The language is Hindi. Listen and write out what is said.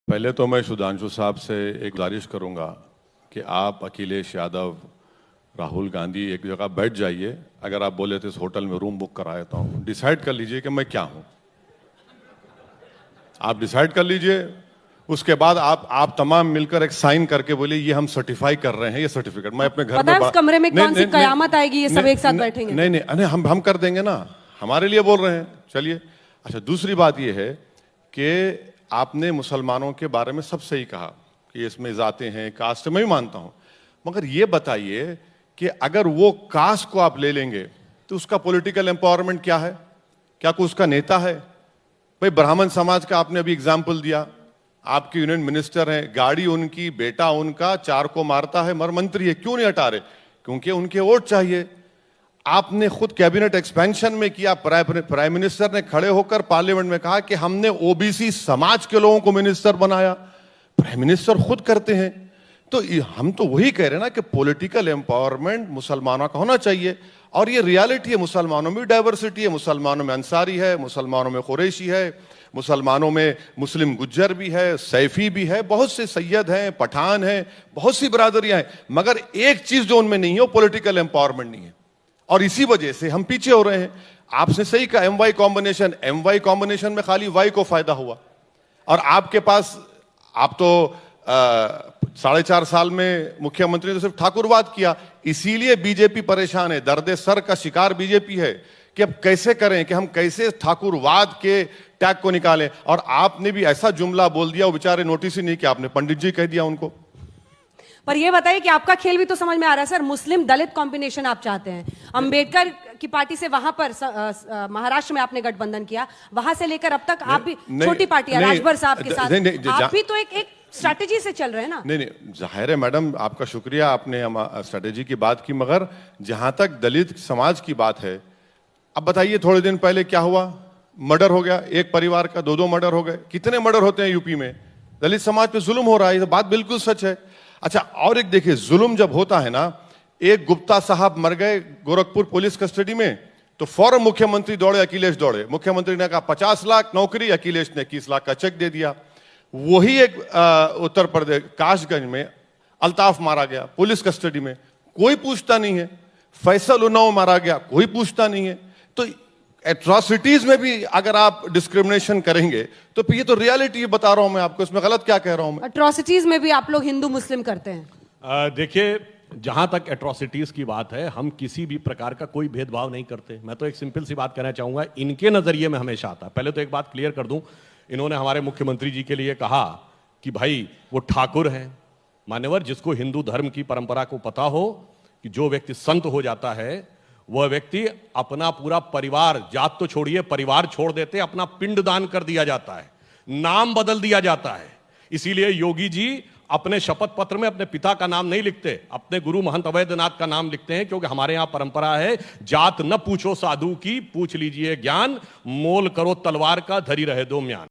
पहले तो मैं सुधांशु साहब से एक गुजारिश करूंगा कि आप अखिलेश यादव, राहुल गांधी एक जगह बैठ जाइए। अगर आप बोले तो इस होटल में रूम बुक करा देता हूं। डिसाइड कर लीजिए कि मैं क्या हूं। आप डिसाइड कर लीजिए। उसके बाद आप तमाम मिलकर एक साइन करके बोलिए ये हम सर्टिफाई कर रहे हैं, ये सर्टिफिकेट मैं अपने घर पता में है उस कमरे में कौन सी कयामत आएगी, ये सब एक साथ बैठेंगे। नहीं नहीं नहीं, हम कर देंगे ना, हमारे लिए बोल रहे हैं। चलिए अच्छा, दूसरी बात ये है कि आपने मुसलमानों के बारे में सब सही कहा कि इसमें जाते हैं, कास्ट, मैं भी मानता हूं। मगर ये बताइए कि अगर वो कास्ट को आप ले लेंगे तो उसका पॉलिटिकल एम्पावरमेंट क्या है? क्या कोई उसका नेता है? भाई ब्राह्मण समाज का आपने अभी एग्जाम्पल दिया, आपके यूनियन मिनिस्टर हैं, गाड़ी उनकी, बेटा उनका, चार को मारता है, मर मंत्री है, क्यों नहीं हटा रहे? क्योंकि उनके वोट चाहिए। आपने खुद कैबिनेट एक्सपेंशन में किया, प्राइम मिनिस्टर ने खड़े होकर पार्लियामेंट में कहा कि हमने ओबीसी समाज के लोगों को मिनिस्टर बनाया। प्राइम मिनिस्टर खुद करते हैं। तो हम तो वही कह रहे हैं ना कि पॉलिटिकल एम्पावरमेंट मुसलमानों का होना चाहिए। और ये रियलिटी है, मुसलमानों में डाइवर्सिटी है, मुसलमानों में अंसारी है, मुसलमानों में कुरैशी है, मुसलमानों में मुस्लिम गुज्जर भी है, सैफी भी है, बहुत से सैयद हैं, पठान हैं, बहुत सी बरादरियां हैं। मगर एक चीज जो उनमें नहीं है वो पॉलिटिकल एम्पावरमेंट नहीं है। और इसी वजह से हम पीछे हो रहे हैं। आपने सही कहा, एम वाई कॉम्बिनेशन में खाली वाई को फायदा हुआ। और आपके पास, आप तो 4.5 साल में मुख्यमंत्री ने सिर्फ ठाकुरवाद किया, इसीलिए बीजेपी परेशान है। दर्द सर का शिकार बीजेपी है कि अब कैसे करें, कि हम कैसे ठाकुरवाद के टैग को निकालें। और आपने भी ऐसा जुमला बोल दिया, वो बेचारे नोटिस ही नहीं किया, आपने पंडित जी कह दिया उनको। पर ये बताइए कि आपका खेल भी तो समझ में आ रहा है सर, मुस्लिम दलित कॉम्बिनेशन आप चाहते हैं। अंबेडकर की पार्टी से वहां पर महाराष्ट्र में आपने गठबंधन किया, वहां से लेकर अब तक आप भी छोटी पार्टियां, राजभर साहब के साथ आप भी तो एक स्ट्रैटेजी से चल रहे हैं ना। नहीं, जाहिर है मैडम, आपका शुक्रिया, आपने स्ट्रैटेजी की बात की। मगर जहां तक दलित समाज की बात है, अब बताइए थोड़े दिन पहले क्या हुआ? मर्डर हो गया, एक परिवार का 2-2 मर्डर हो गए। कितने मर्डर होते हैं यूपी में? दलित समाज पे जुल्म हो रहा है, ये बात बिल्कुल सच है। अच्छा, और एक देखिए, जुल्म जब होता है ना, एक गुप्ता साहब मर गए गोरखपुर पुलिस कस्टडी में, तो फौरन मुख्यमंत्री दौड़े, अखिलेश दौड़े। मुख्यमंत्री ने कहा 50 लाख नौकरी, अखिलेश ने 21 लाख का चेक दे दिया। वही एक उत्तर प्रदेश काशगंज में अल्ताफ मारा गया पुलिस कस्टडी में, कोई पूछता नहीं है। फैसल उन्नाव मारा गया, कोई पूछता नहीं है। तो एट्रोसिटीज में भी अगर आप डिस्क्रिमिनेशन करेंगे तो ये तो रियलिटी बता रहा हूं मैं आपको, इसमें गलत क्या कह रहा हूं मैं? एट्रोसिटीज में भी आप लोग हिंदू मुस्लिम करते हैं। देखिए, जहां तक एट्रोसिटीज की बात है, हम किसी भी प्रकार का कोई भेदभाव नहीं करते। मैं तो एक सिंपल सी बात कहना चाहूंगा, इनके नजरिए में हमेशा आता है। पहले तो एक बात क्लियर कर दूं, इन्होंने हमारे मुख्यमंत्री जी के लिए कहा कि भाई वो ठाकुर हैं। मान्यवर, जिसको हिंदू धर्म की परंपरा को पता हो कि जो व्यक्ति संत हो जाता है वह व्यक्ति अपना पूरा परिवार, जात तो छोड़िए, परिवार छोड़ देते, अपना पिंड दान कर दिया जाता है, नाम बदल दिया जाता है। इसीलिए योगी जी अपने शपथ पत्र में अपने पिता का नाम नहीं लिखते, अपने गुरु महंत अवैधनाथ का नाम लिखते हैं, क्योंकि हमारे यहां परंपरा है, जात न पूछो साधु की, पूछ लीजिए ज्ञान, मोल करो तलवार का, धरी रहे दो म्यान।